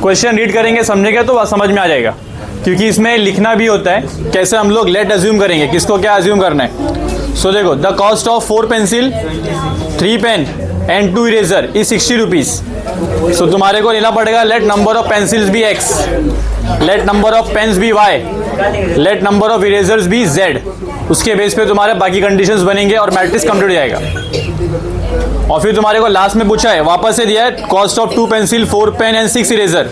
Question read करेंगे, समझेंगे तो समझ में आ जाएगा, क्योंकि इसमें लिखना भी होता है। कैसे हम लोग लेट अज्यूम करेंगे, किसको क्या अज्यूम करना है। सो देखो, the cost of 4 pencil 3 pen and 2 eraser is 60 rupees. So तुम्हारे को लेना पड़ेगा let number of pencils be x, let number of pens be y, let number of erasers be z। उसके बेस पे तुम्हारे बाकी कंडीशंस बनेंगे और मैट्रिक्स कंप्लीट हो जाएगा। और फिर तुम्हारे को लास्ट में पूछा है, वापस से दिया है, cost of 2 pencil 4 pen and 6 eraser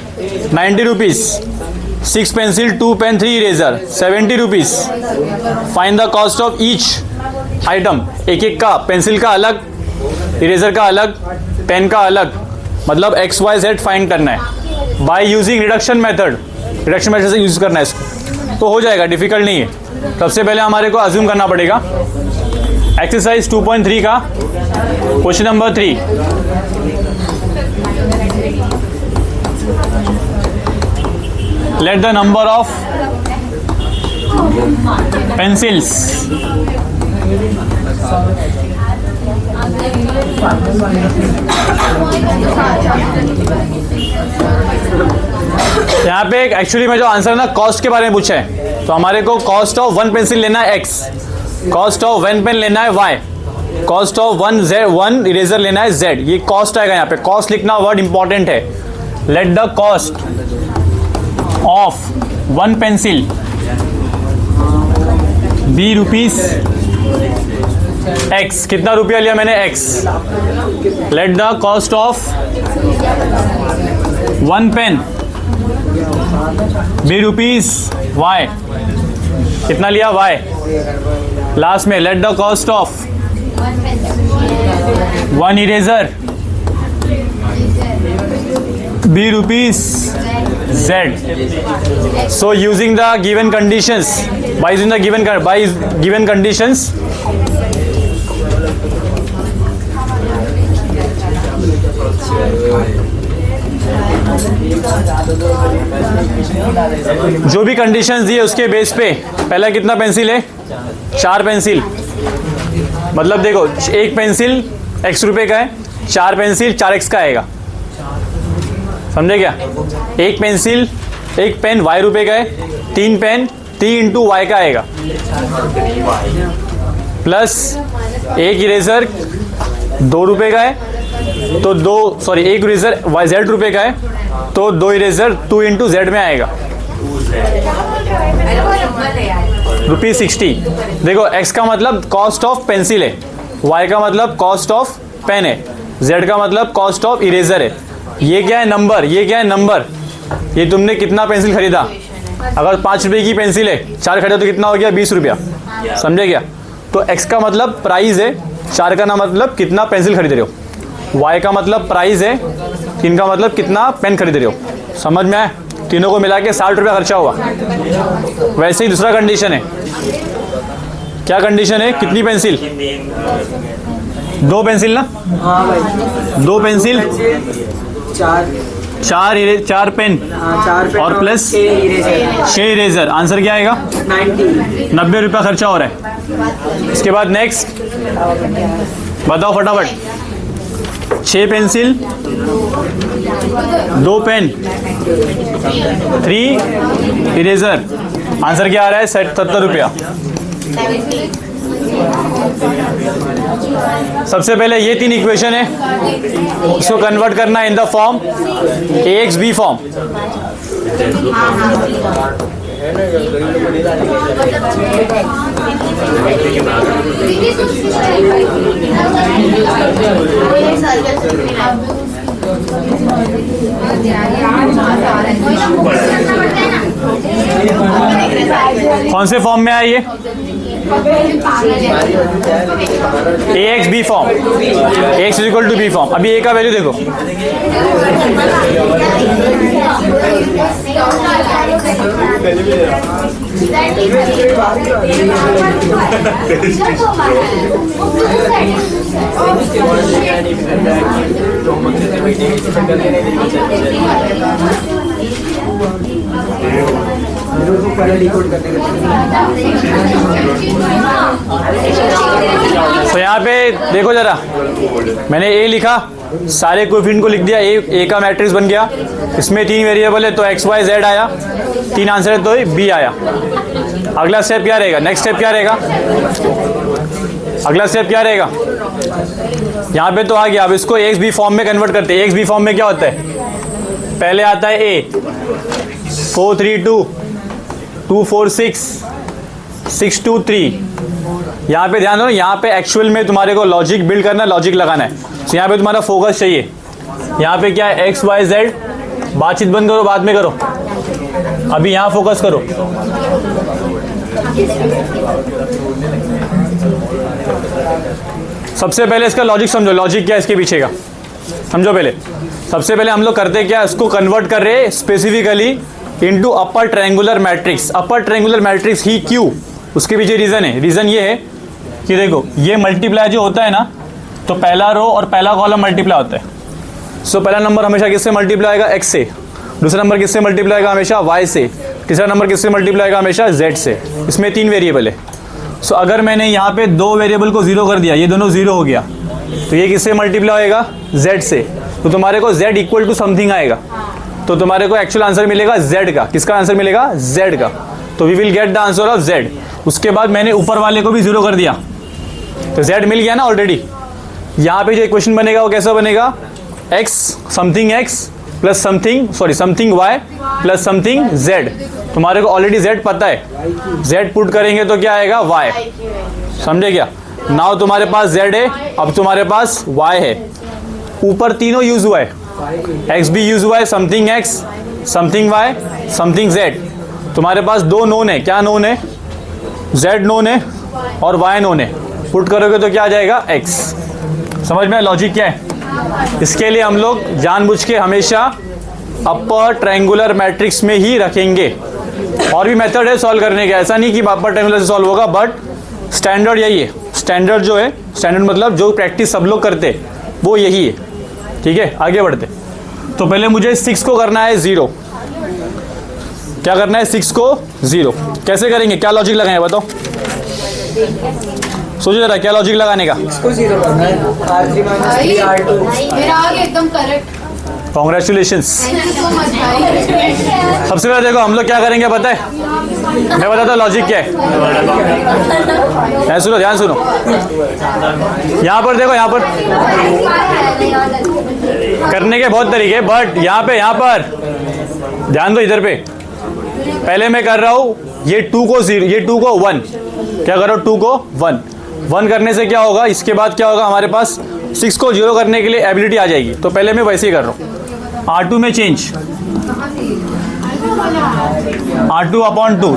90 rupees, 6 pencil 2 pen 3 eraser 70 rupees. Find the cost of each item, एक एक का, पेंसिल का अलग, इरेजर का अलग, पेन का अलग, मतलब एक्स वाई जेड फाइंड करना है by using reduction method. Reduction method से यूज करना है इसको, तो हो जाएगा, डिफिकल्ट नहीं है। सबसे पहले हमारे को अज्यूम करना पड़ेगा। एक्सरसाइज 2.3 का question number 3, let the number of pencils यहाँ पे एक्चुअली में जो आंसर है ना, कॉस्ट के बारे में पूछा है। तो हमारे को कॉस्ट ऑफ 1 पेंसिल लेना है x, कॉस्ट ऑफ 1 पेन लेना है y, कॉस्ट ऑफ 1 इरेजर लेना है z। ये कॉस्ट आएगा। यहाँ पे कॉस्ट लिखना वर्ड इंपॉर्टेंट है। Let the cost of 1 pencil be rupees x। कितना रुपया लिया मैंने, x। Let the cost of 1 pen be rupees y। कितना लिया, y। लास्ट में let the cost of 1 eraser be rupees z। So using the given conditions, by using the given conditions, जो भी conditions दिए उसके बेस पे पहला कितना पेंसिल है, 4 पेंसिल। मतलब देखो, एक पेंसिल x रुपए का है, 4 पेंसिल 4x का आएगा। समझे क्या? एक पेंसिल, एक पेन y रुपए का है, 3 पेन 3 इंटू y का आएगा, प्लस एक इरेजर 2 रुपए का है, तो एक इरेजर z रुपए का है, तो 2 इरेजर 2 इंटू z में आएगा, ₹60। देखो, x का मतलब कॉस्ट ऑफ पेंसिल है, y का मतलब कॉस्ट ऑफ पेन है, z का मतलब कॉस्ट ऑफ इरेजर है। ये क्या है, नंबर। ये क्या है, नंबर। ये तुमने कितना पेंसिल खरीदा। अगर 5 रुपए की पेंसिल है, 4 खरीदा तो कितना हो गया, 20 रुपया। समझे क्या? तो x का मतलब प्राइस है, 4 का ना मतलब कितना पेंसिल खरीद रहे हो, y का मतलब प्राइस है, 3 का मतलब कितना पेन खरीद रहे हो। समझ में आया? तीनों को मिला के 60 रुपया खर्चा हुआ। वैसे ही दूसरा कंडीशन है। क्या कंडीशन है, कितनी पेंसिल, 2 पेंसिल ना, 2 पेंसिल 4 पेन और प्लस 6 इरेजर। आंसर क्या आएगा, 90 रुपया खर्चा हो रहा है। इसके बाद नेक्स्ट बताओ फटाफट। 6 पेंसिल, 2 पेन, 3 इरेजर। आंसर क्या आ रहा है, 70 रुपया। सबसे पहले ये 3 इक्वेशन है, इसको कन्वर्ट करना है in the form ax b form. कौन से फॉर्म में है ये, ax b form, ax equal to b form. अभी a का वैल्यू देखो, तो यहाँ पे देखो जरा, मैंने a लिखा, सारे कोएफिशिएंट को लिख दिया, ए का मैट्रिक्स बन गया। इसमें 3 वेरिएबल है तो एक्स वाई जेड आया, 3 आंसर है तो बी आया। अगला स्टेप क्या रहेगा, नेक्स्ट स्टेप क्या रहेगा, अगला स्टेप क्या रहेगा, यहाँ पे तो आ गया। अब इसको एक्स बी फॉर्म में कन्वर्ट करते हैं। एक्स बी फॉर्म में क्या होता है, पहले आता है ए 4 3 2 2 4 6 6 2 3। यहाँ पे ध्यान दो, यहाँ पे एक्चुअल में तुम्हारे को लॉजिक बिल्ड करना है, लॉजिक लगाना है। तो यहाँ पे तुम्हारा फोकस चाहिए। यहाँ पे क्या है, एक्स वाई जेड, बातचीत बंद करो, बाद में करो, अभी यहाँ फोकस करो। सबसे पहले इसका लॉजिक समझो, लॉजिक क्या है इसके पीछे का समझो। पहले सबसे पहले हम लोग करते क्या, इसको कन्वर्ट कर रहे हैं specifically into upper triangular matrix. Upper triangular matrix ही क्यों, उसके पीछे रीजन है। रीजन ये है कि देखो ये मल्टीप्लाई जो होता है ना, तो पहला रो और पहला कॉलम मल्टीप्लाई होता है। सो पहला नंबर हमेशा किससे मल्टीप्लाई होगा, एक्स से। दूसरा नंबर किससे मल्टीप्लाई होगा, हमेशा वाई से। तीसरा नंबर किससे मल्टीप्लाई होगा, हमेशा जेड से। इसमें 3 वेरिएबल है। सो अगर मैंने यहाँ पे 2 वेरिएबल को 0 कर दिया, ये दोनों 0 हो गया, तो ये किससे मल्टीप्लाई होएगा, जेड से। तो तुम्हारे को जेड इक्वल टू समथिंग आएगा, तो तुम्हारे को एक्चुअल आंसर मिलेगा जेड का। किसका आंसर मिलेगा, जेड का। तो we will get the answer of Z. उसके बाद मैंने ऊपर वाले को भी 0 कर दिया, तो जेड मिल गया ना ऑलरेडी। यहाँ पे जो इक्वेशन बनेगा वो कैसा बनेगा, x plus something Y plus something Z. तुम्हारे को ऑलरेडी जेड पता है, जेड पुट करेंगे तो क्या आएगा, वाई। समझे क्या, नाउ तुम्हारे पास जेड है, अब तुम्हारे पास वाई है। ऊपर तीनों यूज हुआ है, एक्स भी यूज हुआ है, something x, something Y, something Z. तुम्हारे पास 2 नोन है, क्या नोन है, जेड नोन है और वाई नोन है। पुट करोगे तो क्या आ जाएगा, एक्स। समझ में लॉजिक क्या है। इसके लिए हम लोग जानबूझ के हमेशा अपर ट्रायंगुलर मैट्रिक्स में ही रखेंगे। और भी मेथड है सॉल्व करने का, ऐसा नहीं कि अपर ट्रायंगुलर से सॉल्व होगा, बट स्टैंडर्ड यही है। स्टैंडर्ड जो है, स्टैंडर्ड मतलब जो प्रैक्टिस सब लोग करते वो यही है। ठीक है, आगे बढ़ते। तो पहले मुझे 6 को करना है 0। क्या करना है, 6 को 0 कैसे करेंगे, क्या लॉजिक लगाएं बताओ, सोचो जरा क्या लॉजिक लगाने का। इसको 0 करना है, R3 - 3 R2। मेरा आ गया एकदम correct. Congratulations. Thank you so much भाई। सबसे पहले देखो हम लोग क्या करेंगे पता है, मैं बताता हूँ लॉजिक क्या है। ध्यान सुनो, ध्यान सुनो, यहाँ पर देखो, यहाँ पर करने के बहुत तरीके, बट यहाँ पर ध्यान दो इधर पे। पहले मैं कर रहा हूँ ये 2 को 0, ये 2 को 1, क्या करो 2 को 1 करने से क्या होगा, इसके बाद क्या होगा, हमारे पास 6 को 0 करने के लिए एबिलिटी आ जाएगी। तो पहले मैं वैसे ही कर रहा हूँ, R2 में चेंज, R2/2।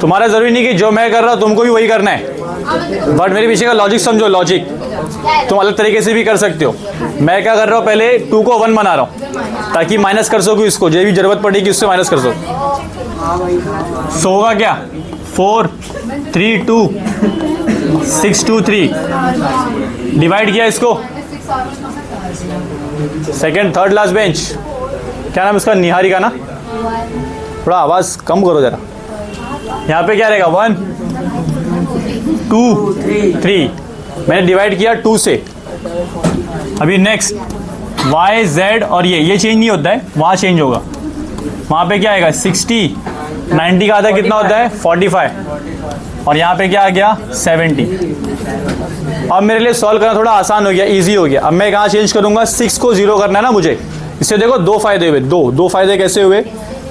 तुम्हारा जरूरी नहीं कि जो मैं कर रहा हूँ तुमको भी वही करना है, बट मेरे पीछे का लॉजिक समझो। लॉजिक तुम अलग तरीके से भी कर सकते हो। मैं क्या कर रहा हूँ, पहले 2 को 1 बना रहा हूँ ताकि माइनस कर सकूँ इसको, जो भी जरूरत पड़ेगी उससे माइनस कर सकूँ। सो होगा क्या, 4 3 2 6 2 3। डिवाइड किया इसको, सेकेंड थर्ड लास्ट बेंच, क्या नाम इसका, निहारिका ना, थोड़ा आवाज़ कम करो ज़रा। यहाँ पे क्या रहेगा, 1 2 3। मैंने डिवाइड किया 2 से। अभी नेक्स्ट y z और ये चेंज नहीं होता है, वहाँ चेंज होगा। वहाँ पे क्या आएगा, 60, 90 का आधा कितना होता है, 45, और यहाँ पे क्या आ गया, 70। अब मेरे लिए सॉल्व करना थोड़ा आसान हो गया, इजी हो गया। अब मैं कहाँ चेंज करूँगा, 6 को 0 करना है ना मुझे। इससे देखो 2 फायदे हुए, दो फायदे कैसे हुए,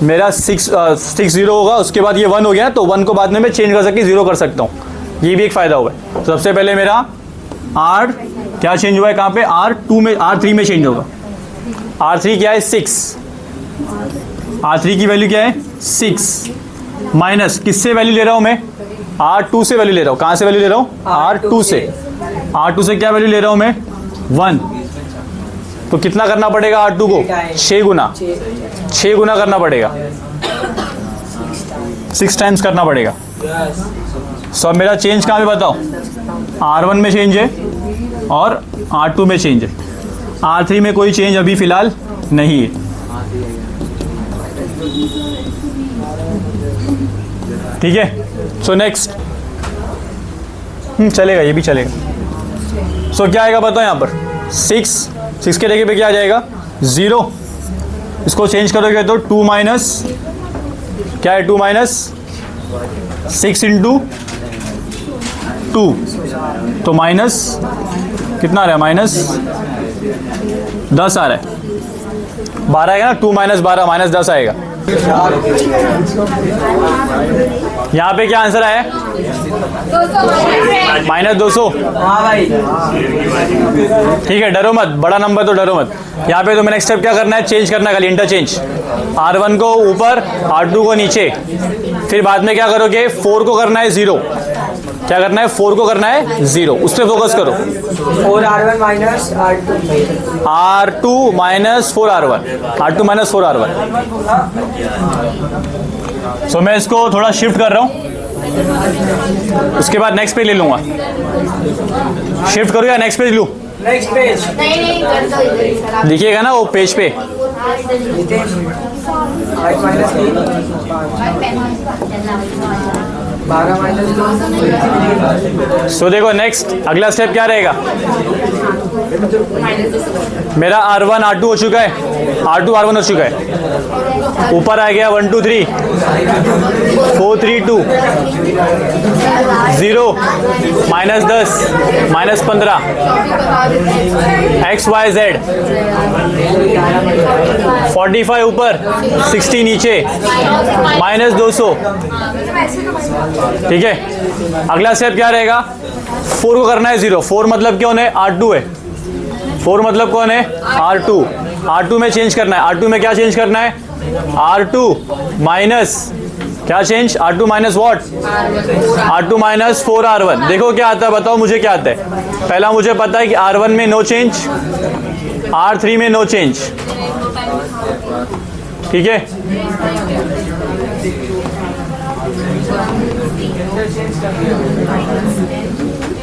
मेरा 6 0 होगा, उसके बाद ये 1 हो गया, तो 1 को बाद में मैं चेंज कर सकती 0 कर सकता हूँ, ये भी एक फ़ायदा हुआ है। तो सबसे पहले मेरा R क्या चेंज हुआ है, कहाँ पे, R2 में, R3 में चेंज होगा। R3 क्या है, 6, R3 की वैल्यू क्या है, 6, माइनस किससे वैल्यू ले रहा हूँ मैं, R2 से वैल्यू ले रहा हूँ। कहाँ से वैल्यू ले रहा हूँ, R2 से। R2 से क्या वैल्यू ले रहा हूँ मैं, 1। तो कितना करना पड़ेगा R2 को, 6 गुना करना पड़ेगा, 6 टाइम्स करना पड़ेगा। सो अब मेरा चेंज कहाँ पे बताओ, R1 में चेंज है और R2 में चेंज है। R3 में कोई चेंज अभी फ़िलहाल नहीं है। ठीक है, सो नेक्स्ट चलेगा, ये भी चलेगा। सो क्या आएगा बताओ, यहाँ पर 6 6 के जगह पे क्या आ जाएगा 0। इसको चेंज करोगे तो 2 माइनस क्या है 2 माइनस 6 इंटू 2 तो माइनस कितना आ रहा है माइनस 10 आ रहा है 12 आएगा ना 2 माइनस 12 माइनस 10 आएगा। यहाँ पे क्या आंसर आया माइनस 200। हाँ भाई ठीक है डरो मत बड़ा नंबर तो डरो मत। यहाँ पे तुम्हें नेक्स्ट स्टेप क्या करना है चेंज करना है खाली इंटरचेंज R1 को ऊपर R2 को नीचे फिर बाद में क्या करोगे 4 को करना है 0 क्या करना है 4 को करना है 0 उस पर फोकस करो 4R1 minus R2 R2 minus 4R1 R2 minus 4R1। सो मैं इसको थोड़ा शिफ्ट कर रहा हूँ उसके बाद नेक्स्ट पेज ले लूँगा। शिफ्ट करूँ या नेक्स्ट पेज लूँ नेक्स्ट पेज नहीं कर दो इधर ही सर आप दिखिएगा ना वो पेज पे 8 माइनस 12 माइनस 2। सो देखो नेक्स्ट अगला स्टेप क्या रहेगा मेरा R1 R2 हो चुका है R2 R1 हो चुका है ऊपर आ गया 1 2 3 4 3 2 0 माइनस 10 माइनस 15 XYZ 45 ऊपर 60 नीचे माइनस 200। ठीक है अगला स्टेप क्या रहेगा 4 को करना है 0 4 मतलब कौन है R2 है 4 मतलब कौन है R2 R2 में चेंज करना है R2 में क्या चेंज करना है R2 माइनस क्या change R2 minus what R2 minus 4R1। देखो क्या आता है बताओ मुझे क्या आता है। पहला मुझे पता है कि R1 में नो चेंज R3 में नो चेंज। ठीक है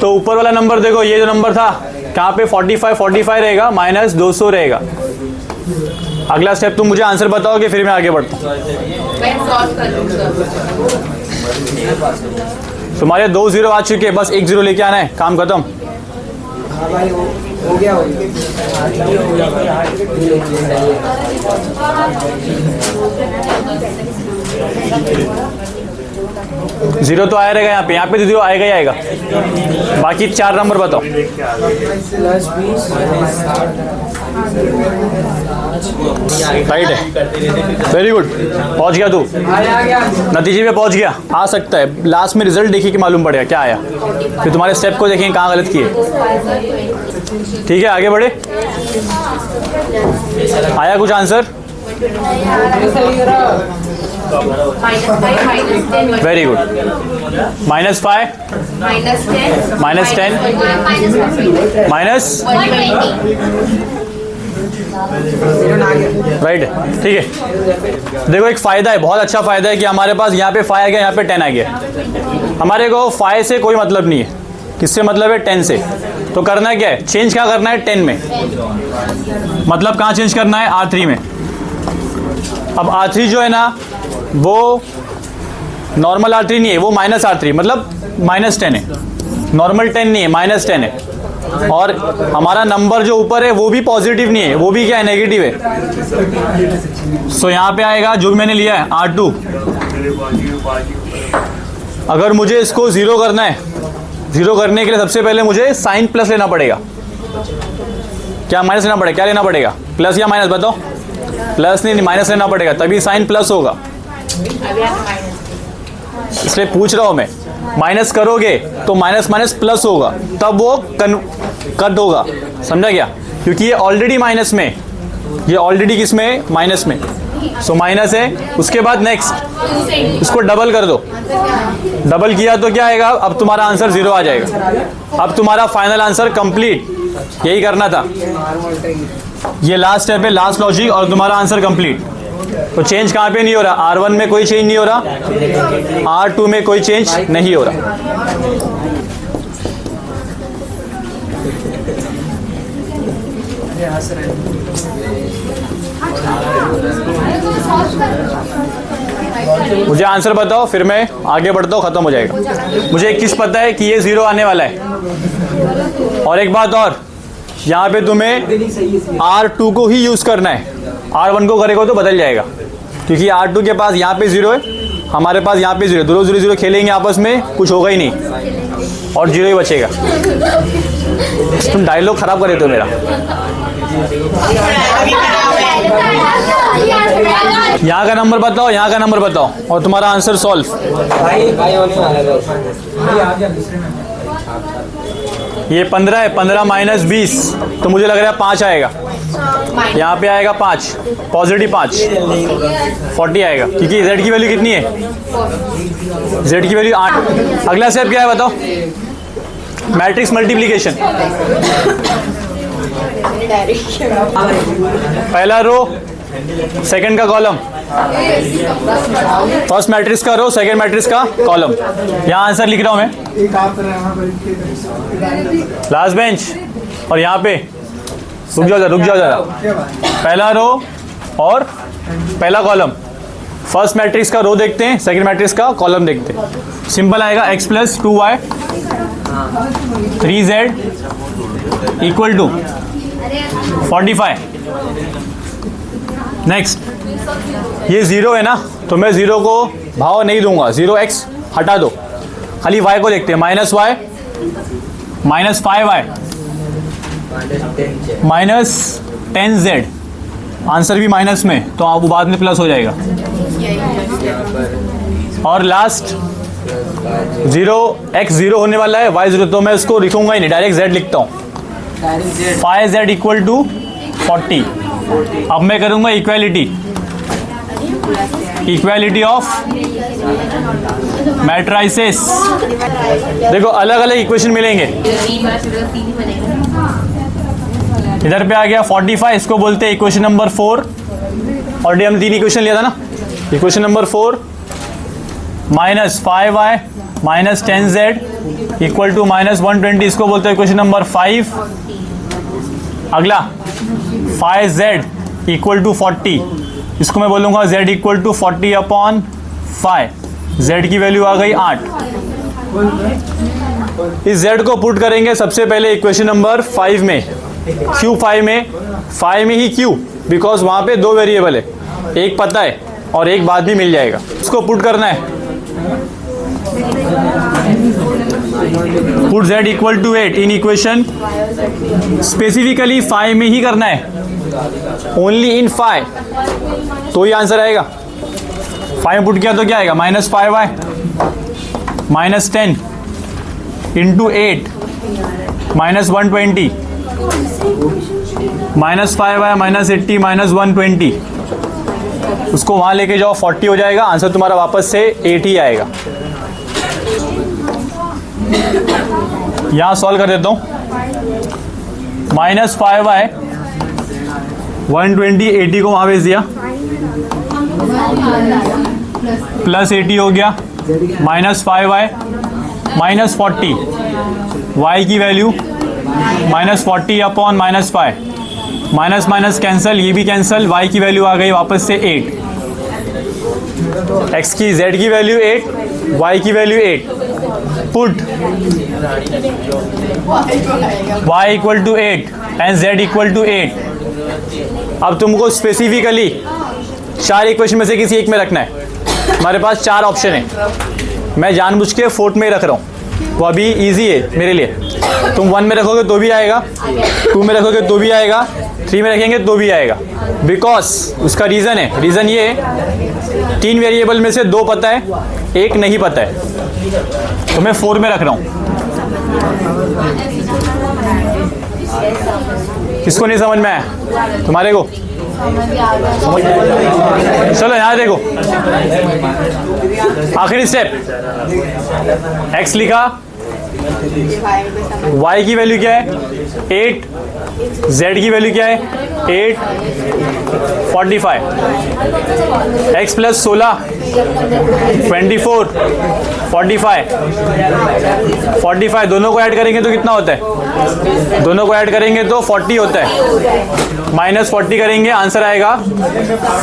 तो ऊपर वाला नंबर देखो ये जो नंबर था कहाँ पे 45 रहेगा माइनस 200 रहेगा। अगला स्टेप तुम मुझे आंसर बताओगे फिर मैं आगे बढ़ता हूँ। मैं सॉल्व कर लूँगा तुम्हारे 2 0 आ चुके हैं बस 1 0 लेके आना है काम खत्म। हाँ भाई हो गया 0 तो आया रहेगा यहाँ पे तो 0 आएगा ही आएगा। बाकी 4 नंबर बताओ। प्लस 20 राइट है वेरी गुड पहुंच गया तू आ गया नतीजे पे पहुंच गया। आ सकता है लास्ट में रिजल्ट देखिए कि मालूम पड़ेगा क्या आया फिर तुम्हारे स्टेप को देखेंगे कहाँ गलत किए। ठीक है आगे बढ़े आया कुछ answer very good -5 -10 minus right है। ठीक है देखो एक फ़ायदा है बहुत अच्छा फ़ायदा है कि हमारे पास यहाँ पे 5 आ गया यहाँ पे 10 आ गया। हमारे को 5 से कोई मतलब नहीं है किससे मतलब है 10 से। तो करना क्या है चेंज क्या करना है 10 में मतलब कहाँ चेंज करना है R3 में। अब R3 जो है ना वो नॉर्मल R3 नहीं है वो -R3 मतलब -10 है नॉर्मल 10 नहीं है -10 है। और हमारा नंबर जो ऊपर है वो भी पॉजिटिव नहीं है वो भी क्या है नेगेटिव है। सो यहाँ पे आएगा जो भी मैंने लिया है R2। अगर मुझे इसको 0 करना है 0 करने के लिए सबसे पहले मुझे साइन प्लस लेना पड़ेगा क्या माइनस लेना पड़ेगा क्या लेना पड़ेगा प्लस या माइनस बताओ प्लस नहीं माइनस लेना पड़ेगा तभी साइन प्लस होगा। इसलिए पूछ रहा हूँ मैं माइनस करोगे तो माइनस माइनस प्लस होगा तब वो कट होगा समझा क्या क्योंकि ये ऑलरेडी माइनस में ये ऑलरेडी किस में माइनस में। सो माइनस है उसके बाद नेक्स्ट इसको डबल कर दो डबल किया तो क्या आएगा अब तुम्हारा आंसर 0 आ जाएगा। अब तुम्हारा फाइनल आंसर कंप्लीट यही करना था ये लास्ट स्टेप है लास्ट लॉजिक और तुम्हारा आंसर कंप्लीट। तो चेंज कहाँ पे नहीं हो रहा R1 में कोई चेंज नहीं हो रहा R2 में कोई चेंज नहीं हो रहा। मुझे आंसर बताओ फिर मैं आगे बढ़ता हूँ खत्म हो जाएगा। मुझे एक चीज़ पता है कि ये 0 आने वाला है और एक बात और यहाँ पे तुम्हें R2 को ही यूज़ करना है, R1 को करेगा तो बदल जाएगा, क्योंकि R2 के पास यहाँ पे 0 है, हमारे पास यहाँ पे 0, दोनों 0 0 खेलेंगे आपस में, कुछ होगा ही नहीं और 0 ही बचेगा। तुम डायलॉग खराब कर देते हो मेरा। यहाँ का नंबर बताओ, यहाँ का नंबर बताओ और तुम्हारा आंसर सॉल्व। भाई होने वाला है। ये 15 है, 15 माइनस 20 तो मुझे लग रहा है 5 आएगा, यहाँ पे आएगा 5, पॉजिटिव 5, 40 आएगा, क्योंकि z की वैल्यू कितनी है, z की वैल्यू 8। अगला स्टेप क्या है बताओ, मैट्रिक्स मल्टीप्लिकेशन। पहला रो सेकंड का कॉलम, फर्स्ट मैट्रिक्स का रो सेकंड मैट्रिक्स का कॉलम। यहाँ आंसर लिख रहा हूँ मैं, लास्ट बेंच, और यहाँ पे रुक जाओ जरा, पहला रो और पहला कॉलम, फर्स्ट मैट्रिक्स का रो देखते हैं, सेकंड मैट्रिक्स का कॉलम देखते हैं। सिंपल आएगा x + 2y 3z equal to 45। Next, ये 0 है ना, तो मैं 0 को भाव नहीं दूंगा, 0x हटा दो, खाली y को देखते हैं, -y -5y -10z, आंसर भी माइनस में, तो आप बाद में प्लस हो जाएगा। और लास्ट 0x 0 होने वाला है, y 0, तो मैं इसको लिखूंगा ही नहीं, डायरेक्ट z लिखता हूँ, 5z इक्वल टू 40। अब मैं करूंगा इक्वालिटी ऑफ मैट्राइसेस। देखो अलग अलग इक्वेशन मिलेंगे, इधर पे आ गया 45, इसको बोलते हैं इक्वेशन नंबर 4, ऑलरेडी हम 3 इक्वेशन लिया था ना। Equation number 4 -5y -10z equal to -120, इसको बोलते हैं इक्वेशन नंबर 5। अगला 5z इक्वल टू 40, इसको मैं बोलूँगा z इक्वल टू 40/5, z की वैल्यू आ गई 8। इस z को पुट करेंगे सबसे पहले इक्वेशन नंबर 5 में, क्यों 5 में ही क्यों, बिकॉज वहाँ पे 2 वेरिएबल है, एक पता है और एक बाद भी मिल जाएगा, इसको पुट करना है। Put z equal to 8 in equation, specifically 5 में ही करना है, ओनली इन 5, तो ही आंसर आएगा। 5 पुट किया तो क्या आएगा, -5y -10 इंटू 8 -120, -5y -80 -120, उसको वहाँ लेके जाओ 40 हो जाएगा, आंसर तुम्हारा वापस से 8 ही आएगा। यहाँ सॉल्व कर देता हूँ, -5y 120, 80 को वहाँ भेज दिया, प्लस 80 हो गया, -5y -40, y की वैल्यू -40/-5, माइनस माइनस कैंसिल, ये भी कैंसिल, y की वैल्यू आ गई वापस से 8, x की z की वैल्यू 8, y की value 8, put y equal to 8 and z equal to 8। अब तुमको स्पेसिफिकली 4 इक्वेशन में से किसी एक में रखना है, हमारे पास 4 ऑप्शन है, मैं जानबूझ के 4th में रख रहा हूँ, वो अभी इजी है मेरे लिए। तुम 1 में रखोगे तो भी आएगा, 2 में रखोगे तो भी आएगा, 3 में रखेंगे तो भी आएगा, बिकॉज उसका रीज़न है, रीज़न ये है 3 वेरिएबल में से 2 पता है, 1 नहीं पता है, तो मैं 4 में रख रहा हूँ। किसको नहीं समझ में आया, तुम्हारे को? चलो यहाँ देखो, आखिरी स्टेप, x लिखा, y की वैल्यू क्या है 8, z की वैल्यू क्या है 8, 45, x + 16 24, 45 दोनों को ऐड करेंगे तो कितना होता है, दोनों को ऐड करेंगे तो 40 होता है, -40 करेंगे आंसर आएगा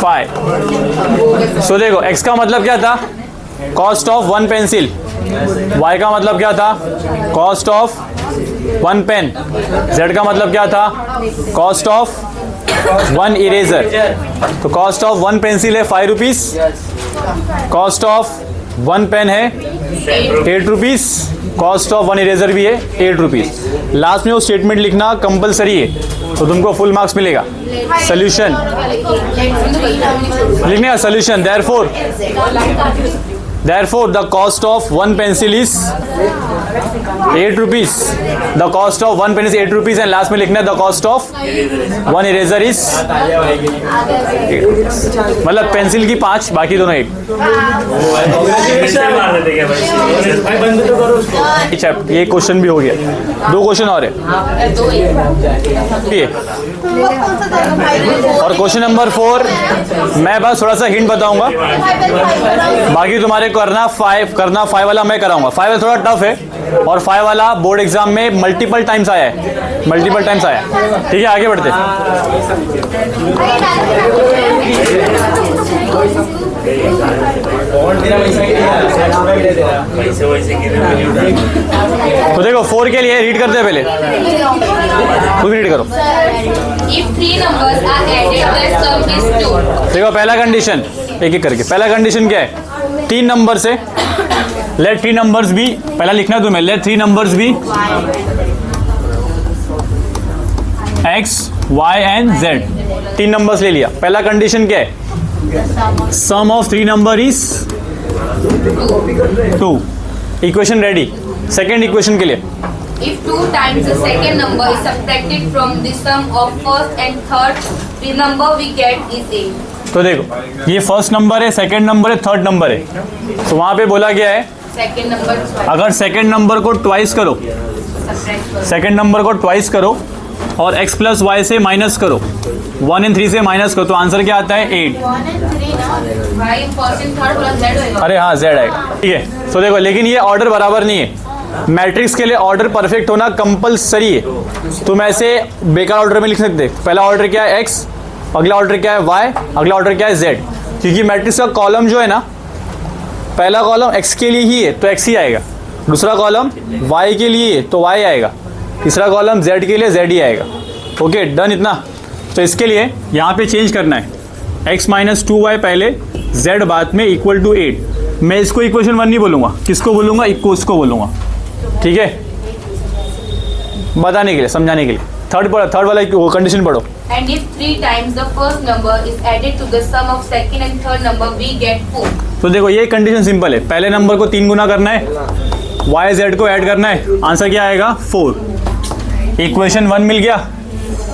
5। सो देखो x का मतलब क्या था, कॉस्ट ऑफ 1 पेंसिल, y का मतलब क्या था, कॉस्ट ऑफ 1 पेन, z का मतलब क्या था, कॉस्ट ऑफ 1 इरेजर, तो कॉस्ट ऑफ 1 पेंसिल है 5 रुपीज़, कॉस्ट ऑफ 1 पेन है 8 रुपीज़, कॉस्ट ऑफ 1 इरेजर भी है 8 रुपीज़। लास्ट में वो स्टेटमेंट लिखना कंपलसरी है, तो तुमको फुल मार्क्स मिलेगा। सोल्यूशन लिखने का, solution therefore the cost of 1 pencil is 8 rupees, the cost of 1 pen is 8 rupees, and last में लिखना है the cost of 1 eraser is 8 rupees। मतलब पेंसिल की 5, बाकी दोनों 1। ये क्वेश्चन भी हो गया, 2 क्वेश्चन और है ये। और क्वेश्चन नंबर 4 मैं बस थोड़ा सा हिंट बताऊंगा, बाकी तुम्हारे करना 5 वाला मैं कराऊंगा। 5 वाला थोड़ा टफ है, और 5 वाला बोर्ड एग्जाम में मल्टीपल टाइम्स आया है, ठीक है। आगे बढ़ते, तो देखो 4 के लिए रीड करते हैं, पहले खुद रीड करो। If 3 numbers are added, the sum is 2. देखो पहला कंडीशन, एक एक करके। पहला कंडीशन क्या है, 3 नंबर से लेट 3 नंबर्स भी, पहला लिखना है तुम्हें, let 3 numbers be x, y and z, 3 numbers ले लिया। पहला कंडीशन क्या है, sum of 3 number is 2। Equation ready. Second equation के लिए, If 2 times the second number is subtracted from the sum of first and third, the number we get is 8. तो देखो ये फर्स्ट नंबर है, सेकेंड नंबर है, third number है, तो वहां पे बोला गया है Second number अगर सेकेंड नंबर को ट्वाइस करो, subtract सेकेंड नंबर को ट्वाइस करो और x प्लस वाई से माइनस करो, 1 and 3 से माइनस करो, तो आंसर क्या आता है 8। y first and third plus z होएगा। अरे हाँ, z आएगा, ठीक है। तो देखो लेकिन ये ऑर्डर बराबर नहीं है, मैट्रिक्स के लिए ऑर्डर परफेक्ट होना कंपलसरी है। तुम ऐसे बेकार ऑर्डर में लिख सकते, पहला ऑर्डर क्या है x, अगला ऑर्डर क्या है y, अगला ऑर्डर क्या है z, क्योंकि मैट्रिक्स का कॉलम जो है ना, पहला कॉलम x के लिए ही है तो x ही आएगा, दूसरा कॉलम y के लिए है तो y आएगा, तीसरा कॉलम z के लिए z ही आएगा। ओके डन इतना। तो इसके लिए यहाँ पे चेंज करना है, x माइनस 2y पहले, z बाद में इक्वल टू 8। मैं इसको इक्वेशन 1 नहीं बोलूँगा, किसको बोलूँगा, इसको बोलूँगा, ठीक है, बताने के लिए, समझाने के लिए। थर्ड वाला कंडीशन पढ़ो। And if 3 times the first number is added to the sum of second and third number, we get 4. तो देखो ये कंडीशन सिंपल है, पहले नंबर को 3 गुना करना है, y z को ऐड करना है, आंसर क्या आएगा 4। इक्वेशन 1 मिल गया,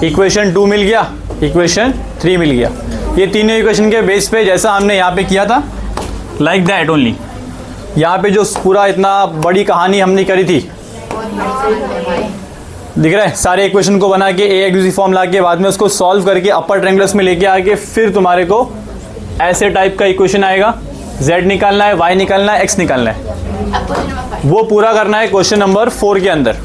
इक्वेशन 2 मिल गया, इक्वेशन 3 मिल गया। ये तीनों इक्वेशन के बेस पे जैसा हमने यहाँ पे किया था, लाइक दैट ओनली। यहाँ पे जो पूरा इतना बड़ी कहानी हमने करी थी, दिख रहा है, सारे इक्वेशन को बना के ए एक्स फॉर्म ला के बाद में उसको सॉल्व करके अपर ट्रायंगल्स में लेके आके फिर तुम्हारे को ऐसे टाइप का इक्वेशन आएगा, z निकालना है, y निकालना है, x निकालना है, अब क्वेश्चन नंबर 5। वो पूरा करना है क्वेश्चन नंबर 4 के अंदर।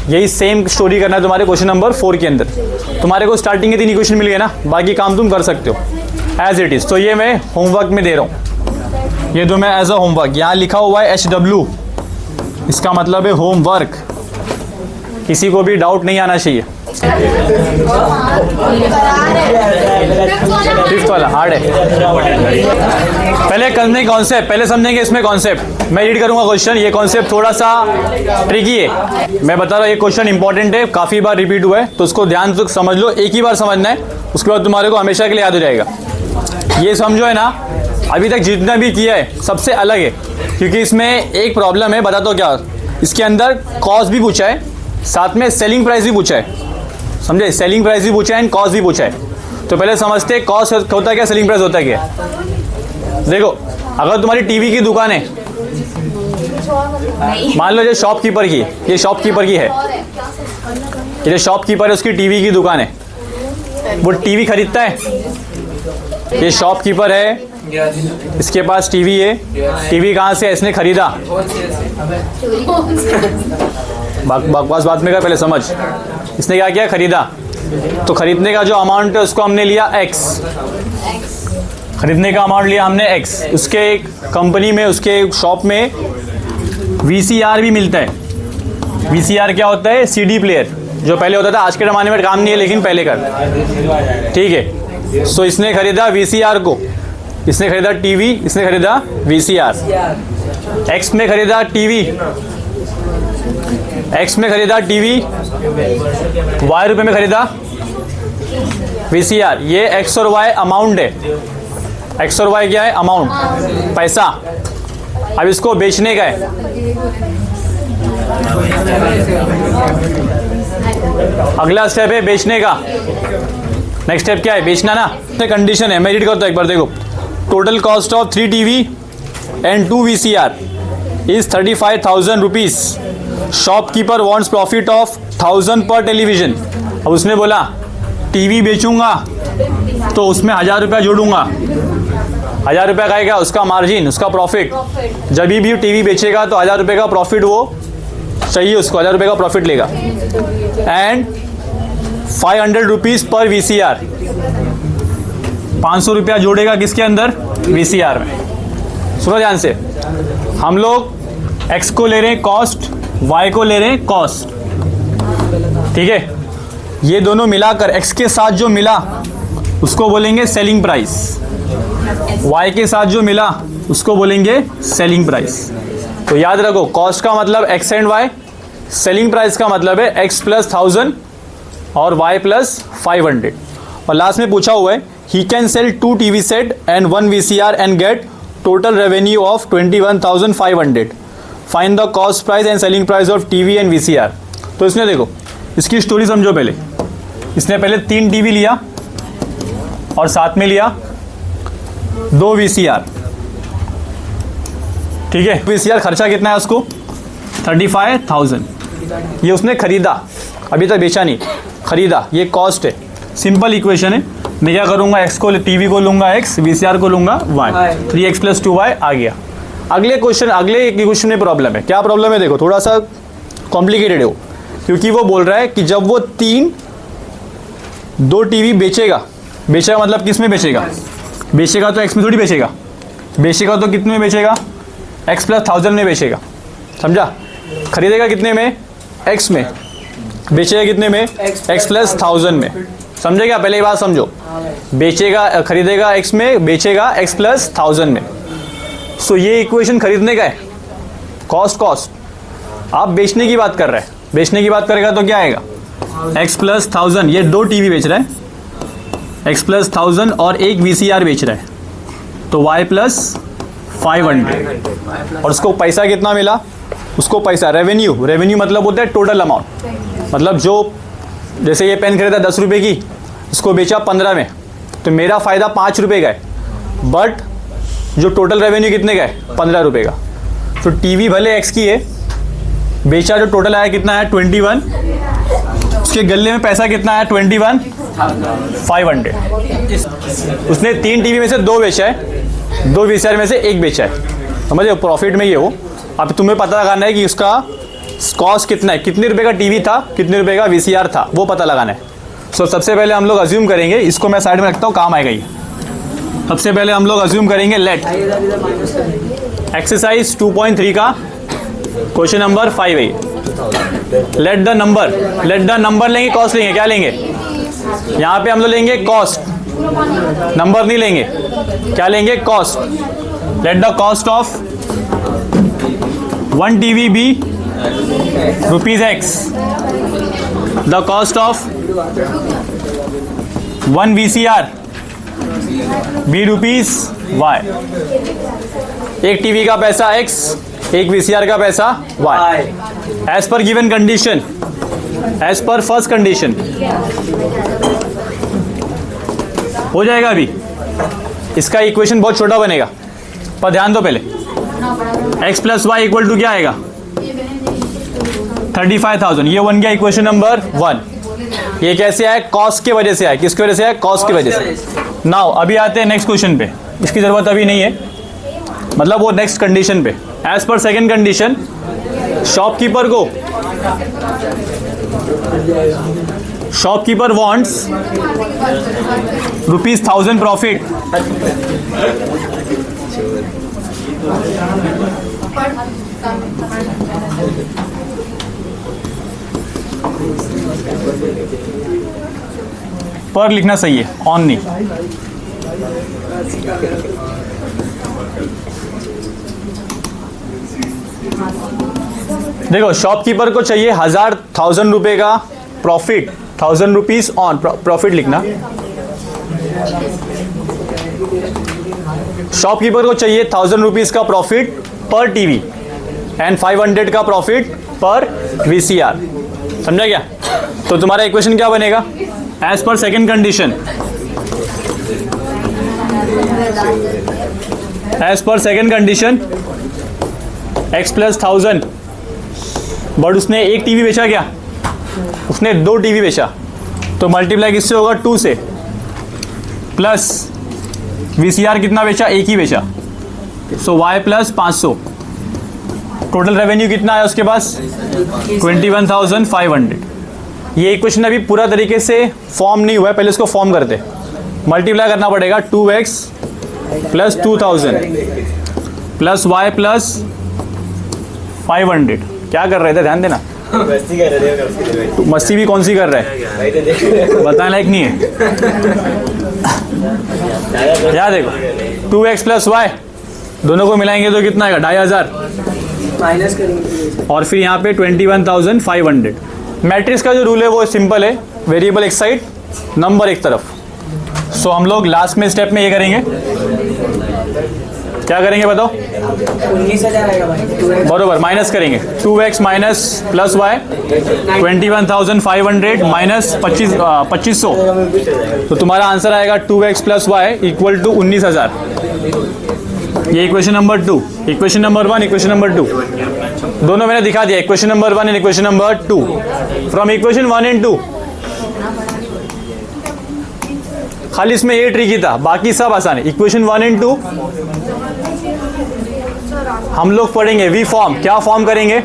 यही सेम स्टोरी करना है तुम्हारे क्वेश्चन नंबर 4 के अंदर। तुम्हारे को स्टार्टिंग के 3 इक्वेशन मिल गए ना, बाकी काम तुम कर सकते हो एज इट इज़। तो ये मैं होमवर्क में दे रहा हूँ, ये दो मैं एज अ होमवर्क। यहाँ लिखा हुआ है HW, इसका मतलब है होमवर्क, किसी को भी डाउट नहीं आना चाहिए। फिफ्थ वाला हार्ड है, पहले करने कॉन्सेप्ट, पहले समझेंगे इसमें कॉन्सेप्ट। मैं रीड करूंगा क्वेश्चन, ये कॉन्सेप्ट थोड़ा सा ट्रिकी है, मैं बता रहा हूँ, ये क्वेश्चन इंपॉर्टेंट है, काफ़ी बार रिपीट हुआ है, तो उसको ध्यान से समझ लो, एक ही बार समझना है, उसके बाद तुम्हारे को हमेशा के लिए याद हो जाएगा। ये समझो है ना, अभी तक जितना भी किया है सबसे अलग है, क्योंकि इसमें एक प्रॉब्लम है, बताता हूँ क्या। इसके अंदर कॉस्ट भी पूछा है, साथ में सेलिंग प्राइस भी पूछा है, समझे, सेलिंग प्राइस भी पूछा है एंड कॉस्ट भी पूछा है। तो पहले समझते हैं कॉस्ट होता है क्या, सेलिंग प्राइस होता है क्या। देखो अगर तुम्हारी टीवी की दुकान है, मान लो ये शॉपकीपर की, ये शॉपकीपर की है, ये जो शॉपकीपर है उसकी टीवी की दुकान है, वो टीवी खरीदता है, ये शॉपकीपर है, इसके पास टीवी है, टीवी कहाँ से इसने खरीदा, बकवास बात में का पहले समझ, इसने क्या किया, खरीदा। तो खरीदने का जो अमाउंट है उसको हमने लिया x, खरीदने का अमाउंट लिया हमने x। उसके कंपनी में, उसके शॉप में VCR भी मिलता है, VCR क्या होता है? CD प्लेयर, जो पहले होता था, आज के ज़माने में काम नहीं है लेकिन पहले कर, ठीक है। सो इसने खरीदा VCR को, इसने खरीदा टीवी, इसने खरीदा VCR। X में खरीदा टीवी, X में खरीदा टीवी, Y रुपए में खरीदा VCR। ये X और Y अमाउंट है, X और Y क्या है? अमाउंट, पैसा। अब इसको बेचने का है, अगला स्टेप है बेचने का। नेक्स्ट स्टेप क्या है? बेचना ना। कंडीशन है, मैं रीड करता हूँ एक बार, देखो। Total cost of 3 TV and 2 VCR is 35,000 rupees. Shopkeeper wants profit of 1000 पर टेलीविजन। अब उसने बोला टीवी बेचूंगा तो उसमें 1000 रुपया जोड़ूंगा। 1000 रुपया का क्या? उसका मार्जिन, उसका प्रॉफिट। जब भी टीवी बेचेगा तो 1000 रुपये का प्रॉफिट वो चाहिए, उसको 1000 रुपये का प्रॉफिट लेगा। एंड 500 रुपीज़ पर VCR, 500 रुपया जोड़ेगा किसके अंदर? VCR में। सुनो ध्यान से, हम लोग X को ले रहे हैं कॉस्ट, Y को ले रहे हैं कॉस्ट, ठीक है। ये दोनों मिलाकर X के साथ जो मिला उसको बोलेंगे सेलिंग प्राइस, Y के साथ जो मिला उसको बोलेंगे सेलिंग प्राइस। तो याद रखो, कॉस्ट का मतलब X and Y, selling price का मतलब है X + 1000 और Y + 500। और लास्ट में पूछा हुआ है he can sell 2 TV set and 1 VCR and get total revenue of 21,500। Find the cost price and selling price of TV and VCR। तो इसने देखो, इसकी स्टोरी समझो पहले। इसने पहले 3 TV लिया और साथ में लिया 2 VCR, ठीक है। VCR खर्चा कितना है उसको? 35,000। ये उसने खरीदा, अभी तक बेचा नहीं, खरीदा। ये कॉस्ट है, सिंपल इक्वेशन है। मैं क्या करूँगा? X को, टीवी को लूँगा X, VCR को लूँगा Y, 3X + 2Y आ गया। अगले क्वेश्चन में प्रॉब्लम है। क्या प्रॉब्लम है? देखो, थोड़ा सा कॉम्प्लिकेटेड है वो, क्योंकि वो बोल रहा है कि जब वो 2 TV बेचेगा मतलब किस में बेचेगा? बेचेगा तो X में थोड़ी बेचेगा, बेचेगा तो कितने में बेचेगा? X + 1000 में बेचेगा, समझा? खरीदेगा कितने में? X में। बेचेगा कितने में? X + 1000 में। समझे क्या? पहले ये बात समझो, बेचेगा, खरीदेगा X में, बेचेगा X + 1000 में। सो ये इक्वेशन खरीदने का है, कॉस्ट। आप बेचने की बात कर रहे हैं, बेचने की बात करेगा तो क्या आएगा? X + 1000। ये 2 TV बेच रहा है, X + 1000 और 1 VCR बेच रहा है, तो Y + 500। और उसको पैसा कितना मिला? उसको पैसा रेवेन्यू मतलब होता है टोटल अमाउंट, मतलब जो, जैसे ये पेन खरीदा 10 रुपये की, इसको बेचा 15 में, तो मेरा फ़ायदा 5 रुपये का है, बट जो टोटल रेवेन्यू कितने का है? 15 रुपये का। तो टीवी भले X की है, बेचा जो टोटल आया कितना है? 21। उसके गले में पैसा कितना आया? 21,500। उसने 3 TV में से 2 बेचा है, 2 VCR में से 1 बेचा है, समझे? प्रॉफिट में ये हो। अब तुम्हें पता लगाना है कि उसका कॉस्ट कितना है, कितने रुपए का टीवी था, कितने रुपए का VCR था, वो पता लगाना है। सो सबसे पहले हम लोग अज्यूम करेंगे, इसको मैं साइड में रखता हूँ, काम आएगा ये। सबसे पहले हम लोग अज्यूम करेंगे लेट एक्सरसाइज 2.3 का क्वेश्चन नंबर 5 है। लेट द नंबर लेंगे, कॉस्ट लेंगे, क्या लेंगे? यहाँ पे हम लोग लेंगे कॉस्ट, नंबर नहीं लेंगे, क्या लेंगे? Cost. Late the cost of 1 TV be ₹X, the cost of 1 VCR be ₹Y। एक टीवी का पैसा X, एक VCR का पैसा Y। As per given condition, as per first condition हो जाएगा। अभी इसका इक्वेशन बहुत छोटा बनेगा, पर ध्यान दो पहले। X + Y = क्या आएगा? 35,000। ये बन गया इक्वेशन नंबर 1। ये कैसे आया? कॉस्ट की वजह से आया। किसकी वजह से आया? कॉस्ट की वजह से। नाउ अभी आते हैं नेक्स्ट क्वेश्चन पे, इसकी जरूरत अभी नहीं है, मतलब वो नेक्स्ट कंडीशन पे। As per second condition, shopkeeper wants ₹1000 profit. पर लिखना सही है, ऑन नहीं। देखो शॉपकीपर को चाहिए 1000 रुपए का प्रॉफिट, 1000 रुपीज ऑन प्रॉफिट लिखना। शॉपकीपर को चाहिए 1000 रुपीज का प्रॉफिट पर टीवी एंड 500 का प्रॉफिट पर VCR। समझा क्या? तो तुम्हारा इक्वेशन क्या बनेगा? As per second condition, as per second condition x + 1000, but उसने एक टीवी बेचा क्या? उसने 2 टीवी बेचा, तो मल्टीप्लाई किससे होगा? 2 से, प्लस VCR कितना बेचा? एक ही बेचा, सो y + 500। टोटल रेवेन्यू कितना आया उसके पास? 21,500। ये इक्वेशन अभी पूरा तरीके से फॉर्म नहीं हुआ है, पहले इसको फॉर्म करते। मल्टीप्लाई करना पड़ेगा 2x + 2000 प्लस y + 500। क्या कर रहे थे? ध्यान देना। मस्ती कर रहे थे। तो मस्ती भी कौन सी कर रहा है? बताने लायक नहीं है। क्या देखो, 2x + y दोनों को मिलाएंगे तो कितना आएगा? 2500 माइनस करेंगे और फिर यहाँ पे 21,500। मैट्रिक्स का जो रूल है वो सिंपल है, वेरिएबल एक साइड, नंबर एक तरफ। सो हम लोग लास्ट में स्टेप में ये करेंगे, क्या करेंगे बताओ? 19,000 आएगा भाई। बरोबर, माइनस करेंगे 2x - + y 21,500 माइनस 2500। तो तुम्हारा आंसर आएगा 2x + y = 19,000। ये equation number 2, equation number 1, equation number 2 दोनों मैंने दिखा दिया। Equation number 1 and equation number 2। From equation 1 and 2 खाली इसमें ये ट्रिकी था, बाकी सब आसान है। इक्वेशन 1 एंड 2 हम लोग पढ़ेंगे वी फॉर्म। क्या फॉर्म करेंगे?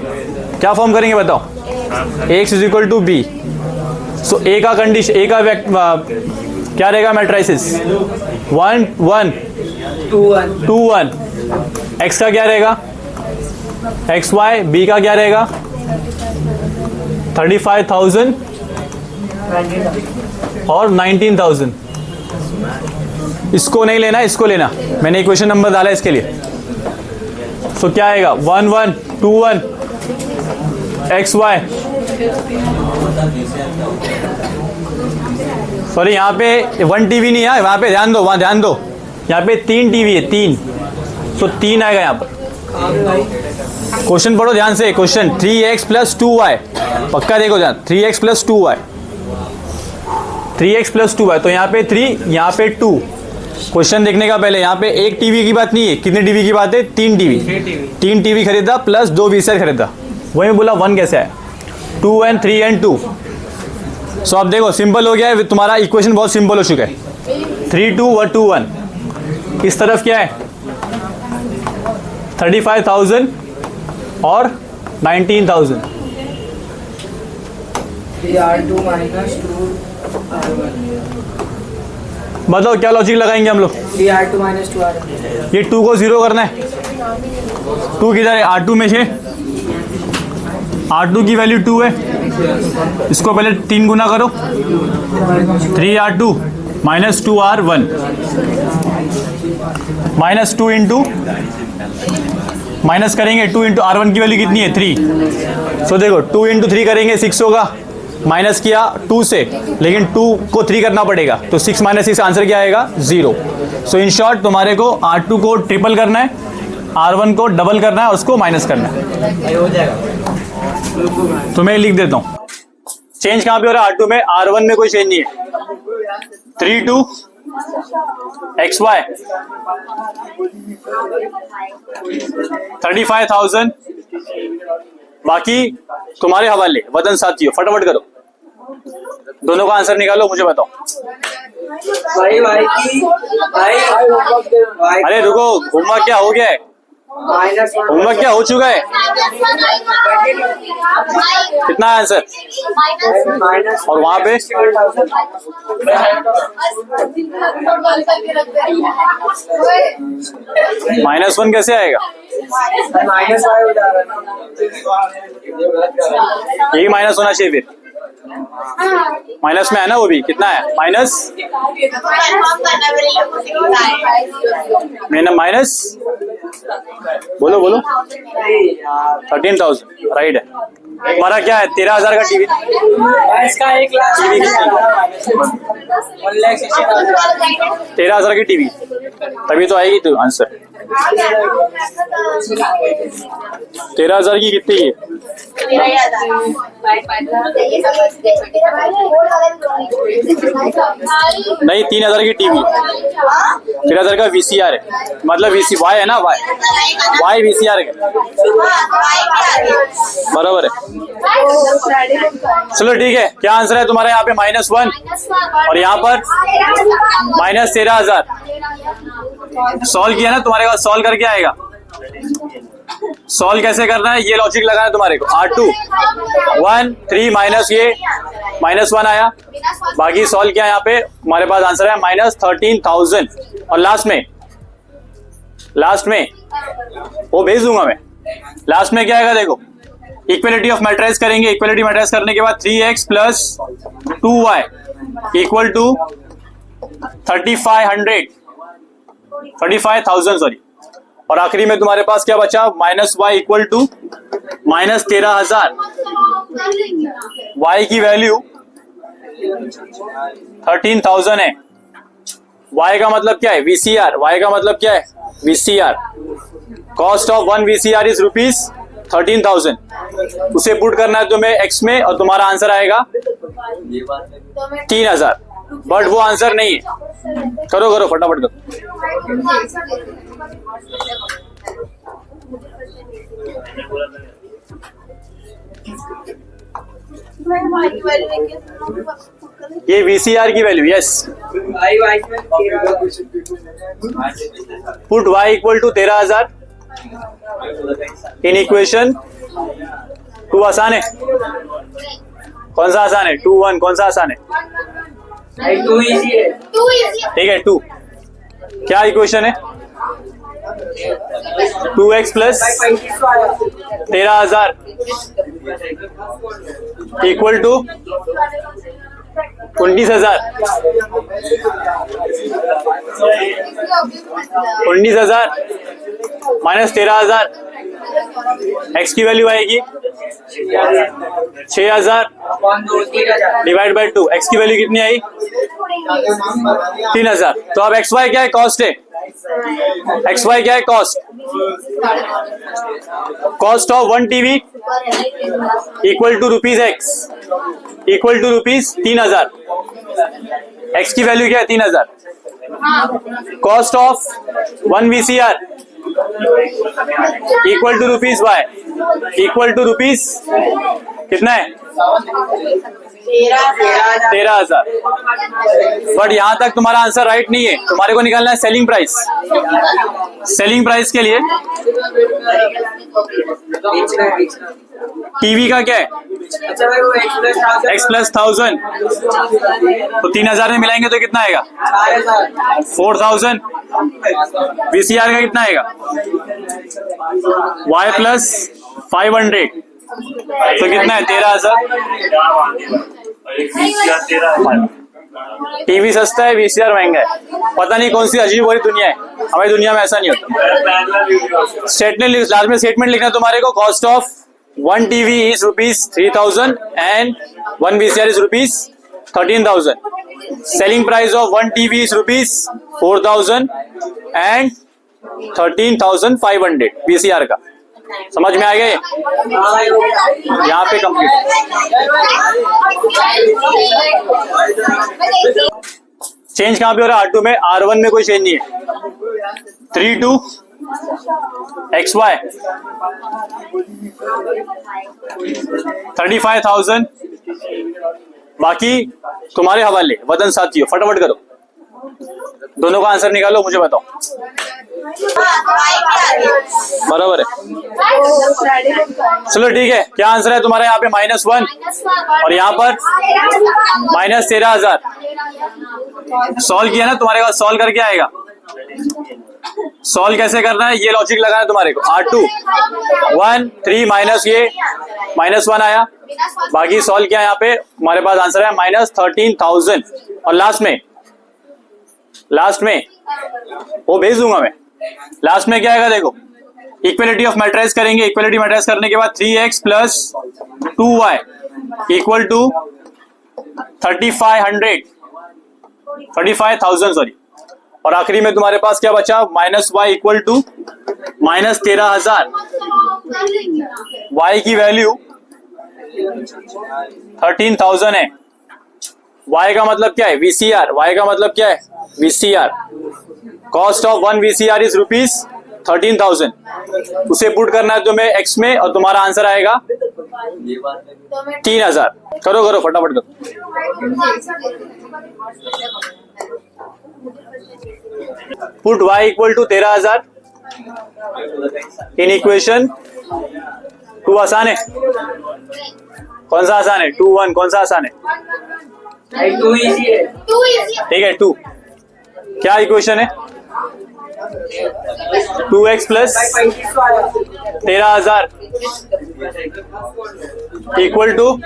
क्या फॉर्म करेंगे बताओ? x = b। सो a का कंडीशन, a का क्या रहेगा? मैट्रिसेस 1 1 2 1 2 1। x का क्या रहेगा? xy। b का क्या रहेगा? 35,000 और 19,000। इसको नहीं लेना, इसको लेना। मैंने इक्वेशन नंबर डाला इसके लिए। सो क्या आएगा? 1 1 2 1 xy। सॉरी, यहाँ पे 1 टीवी नहीं है, वहाँ पे ध्यान दो, वहाँ ध्यान दो। यहाँ पे 3 टीवी है, 3। सो 3 आएगा यहाँ पर। क्वेश्चन पढ़ो ध्यान से। क्वेश्चन 3x + 2y, पक्का देखो ध्यान। 3x + 2y, 3x + 2y। तो यहाँ पे 3, यहाँ पे 2। क्वेश्चन देखने का पहले यहाँ पे एक टीवी की बात नहीं है, कितने टीवी की बात है? 3 टीवी। 3 टीवी खरीदा प्लस 2 VCR खरीदा, वही मैं बोला 1 कैसे आया? 2 and 3 and 2। सो अब देखो सिंपल हो गया है तुम्हारा, इक्वेशन बहुत सिंपल हो चुका है। 3 2 1 2 1। इस तरफ क्या है? 35,000 और 19,000। 3R2 - 2R1। बताओ क्या लॉजिक लगाएंगे हम लोग? 3R2 - 2R1। ये 2 को 0 करना है। 2 किधर है? R2 में से। R2 की वैल्यू 2 है, इसको पहले 3 गुना करो। 3R2 - 2R1 -2 इंटू, माइनस करेंगे 2 इंटू R1 की वैल्यू कितनी है? 3। सो देखो 2 इंटू 3 करेंगे 6 होगा। माइनस किया 2 से, लेकिन 2 को 3 करना पड़ेगा, तो 6 - 6 आंसर क्या आएगा? 0। सो इन शॉर्ट तुम्हारे को R2 को ट्रिपल करना है, R1 को डबल करना है, उसको माइनस करना है। हो जाएगा। तो मैं लिख देता हूँ। चेंज कहाँ पे हो रहा है? R2 में। R1 में कोई चेंज नहीं है। 3 2 xy 35,000। बाकी तुम्हारे हवाले। वतन साथियों फटाफट करो, दोनों का आंसर निकालो, मुझे बताओ। भाई अरे रुको, होमवर्क क्या हो गया है? -1 होमवर्क क्या हो चुका है? कितना है आंसर? और वहां पे -1 कैसे आएगा? -y हो जा रहा है। यही माइनस होना चाहिए फिर। माइनस में है ना वो भी, कितना है माइनस, मैंने माइनस, बोलो बोलो 13,000 राइट है। हमारा क्या है 13,000 का टीवी, इसका 1,00,000 टीवी कितना, 1,60,000 13,000 की टीवी, तभी तो आएगी तो आंसर। 13,000 की कितनी है, नहीं 3,000 की टीवी, 13,000 का VCR है, मतलब वाई है ना, वाई VCR है, बराबर है। चलो ठीक है, क्या आंसर है तुम्हारा यहाँ पे -1 और यहाँ पर -13,000। सॉल्व किया ना, तुम्हारे पास सॉल्व करके आएगा। सॉल्व कैसे करना है ये लॉजिक लगाना है तुम्हारे को। R2 1 3 माइनस ये -1 आया, बाकी सॉल्व किया, यहाँ पे हमारे पास आंसर है -13,000। और लास्ट में वो भेज दूंगा मैं। लास्ट में क्या आएगा देखो, इक्वलिटी ऑफ मैट्रिक्स करेंगे। इक्वलिटी मैट्रिक्स करने के बाद 3x + 2y equal to 35,000 sorry. और आखिरी में तुम्हारे पास क्या बचा, -y इक्वल टू -13,000। y की वैल्यू 13,000 है। y का मतलब क्या है, VCR। y का मतलब क्या है, VCR। Cost of 1 VCR is ₹13,000। उसे पुट करना है तुम्हें x में और तुम्हारा आंसर आएगा 3,000। बट वो आंसर नहीं है, करो फटाफट करो। ये VCR की value, yes. Put y equal to 13,000 in equation 2। आसान है, कौन सा आसान है, 2 1 कौन सा आसान है, 2 इजी है। ठीक है 2। क्या इक्वेशन है, 2x + 13,000 equal to 19,000। 19,000 minus 13,000, x की वैल्यू आएगी 6,000 डिवाइड बाय 2। x की वैल्यू कितनी आई, 3,000। तो अब xy क्या है, कॉस्ट है। xy क्या है, cost. Cost of 1 TV equal to ₹x equal to ₹3,000। x की वैल्यू क्या है, 3,000। Cost of 1 VCR equal to y equal to कितना है, 13,000। बट यहां तक तुम्हारा आंसर राइट नहीं है, तुम्हारे को निकालना है सेलिंग प्राइस। सेलिंग प्राइस के लिए टीवी का क्या है, x + 1,000, तो 3,000 में मिलाएंगे तो कितना आएगा, 4,000। VCR का कितना आएगा, y + 500, तो कितना है, 13,000। टीवी सस्ता है, VCR महंगा है। पता नहीं कौन सी अजीब वाली दुनिया है, हमारी दुनिया में ऐसा नहीं होता। स्टेटमेंट लास्ट में स्टेटमेंट लिखना तुम्हारे को, cost of 1 TV is ₹3,000 and 1 VCR is ₹13,000. Selling price of 1 TV is ₹4,000 and 13,500 VCR का। समझ में आ गए, यहाँ पे कंप्लीट। चेंज कहाँ पे हो रहा है, R2 में। R1 में कोई चेंज नहीं है। 32 XY 35,000। बाकी तुम्हारे हवाले। वतन साथियों फटाफट करो, दोनों का आंसर निकालो, मुझे बताओ। बराबर है, चलो ठीक है। क्या आंसर है तुम्हारा यहाँ पे, -1 और यहाँ पर -13,000। सॉल्व किया ना, तुम्हारे पास सॉल्व करके आएगा। सॉल्व कैसे करना है ये लॉजिक लगाना है तुम्हारे को। R2 1 3 माइनस ये -1 आया, बाकी सॉल्व किया यहाँ पे हमारे पास आंसर है -13,000। और लास्ट में वो भेज दूंगा मैं। लास्ट में क्या आएगा देखो, इक्वलिटी ऑफ मैट्रिक्स करेंगे। इक्वलिटी मैट्रिक्स करने के बाद 3x plus 2y equal to 35,000 sorry. और आखिरी में तुम्हारे पास क्या बचा, -y इक्वल टू -13,000। y की वैल्यू 13,000 है। y का मतलब क्या है, VCR। y का मतलब क्या है, VCR। Cost of 1 VCR is ₹13,000। उसे पुट करना है तुम्हें x में और तुम्हारा आंसर आएगा 3,000। करो फटाफट करो। Put y equal to 13,000 in equation 2। आसान है, कौन सा आसान है, 2 1 कौन सा आसान है, भाई 2 इजी है। ठीक है 2। क्या इक्वेशन है, 2x plus 13,000 equal to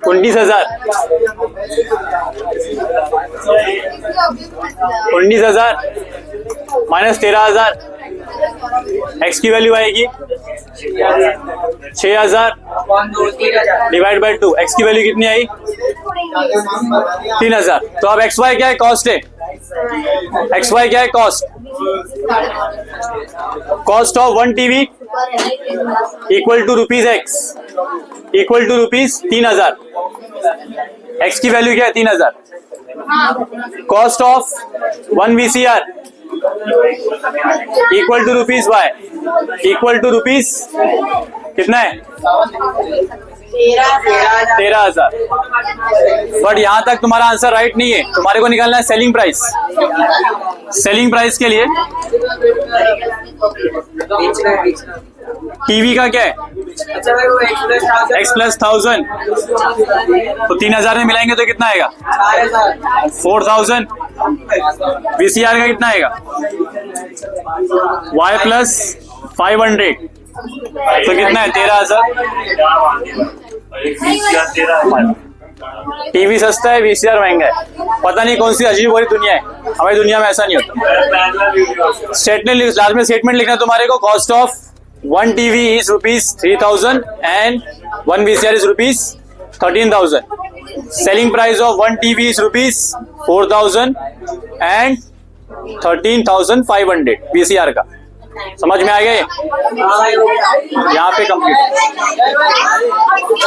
19,000। 19,000 minus 13,000, x की वैल्यू आएगी 6,000 डिवाइड बाई 2। x की वैल्यू कितनी आई, 3,000। तो अब xy क्या है, कॉस्ट है। xy क्या है, cost. Cost of 1 TV equal to ₹x equal to ₹3,000। x की वैल्यू क्या है, 3,000। Cost of 1 VCR equal to ₹y equal to कितना है, 13,000। बट यहां तक तुम्हारा आंसर राइट नहीं है, तुम्हारे को निकालना है सेलिंग प्राइस। सेलिंग प्राइस के लिए टीवी का क्या है, x प्लस 1,000। तो 3,000 में मिलाएंगे तो कितना आएगा, 4,000। VCR का कितना आएगा, y प्लस 500। तो कितना है, 13,000। टीवी सस्ता है, VCR महंगा है। पता नहीं कौन सी अजीब वाली दुनिया है, हमारी दुनिया में ऐसा नहीं होता। स्टेटमेंट लास्ट में स्टेटमेंट लिखना तुम्हारे को। Cost of 1 TV is ₹3,000 and 1 VCR is ₹13,000. Selling price of 1 TV is ₹4,000 and 13,500 VCR का। समझ में आ गया ये? यहाँ पे कंप्लीट।